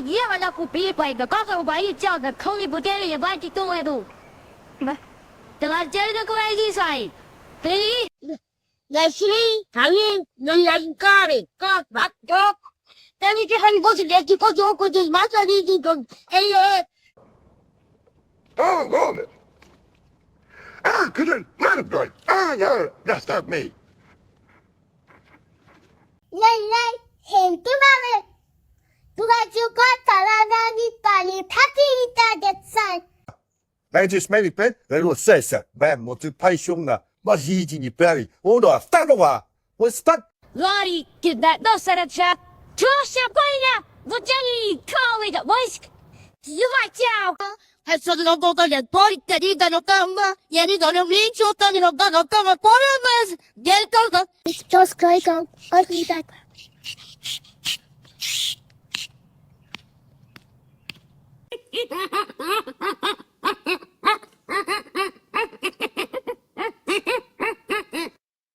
Я вона купила, да как он боится, да коли будет я бать то эту. Да 제일 거야 이사이. 네. 열심히 당연 연락까지 꼭 맞죠. 때리지 한 곳을 내기고 좋고도 마사지도 좀 해요. Oh, Lord. Ah, couldn't not good. Ah, yeah, that's not me. 랄랄 행동하는 누가 죽고 살아나니까니 파티이다 됐어. 来自美利本，来我晒晒，买么子拍胸啊，我已经你白里，我都打了哇，我打。 Лори, кидать до сарача. Чоша бойня. Вот я коли да войск. Зюватяу. 했어도 너도 내 버리까지 다녔다 엄마 얘는 너는 링쇼 따니 너가 너가 버려면서 내가 저 스카이가 어디다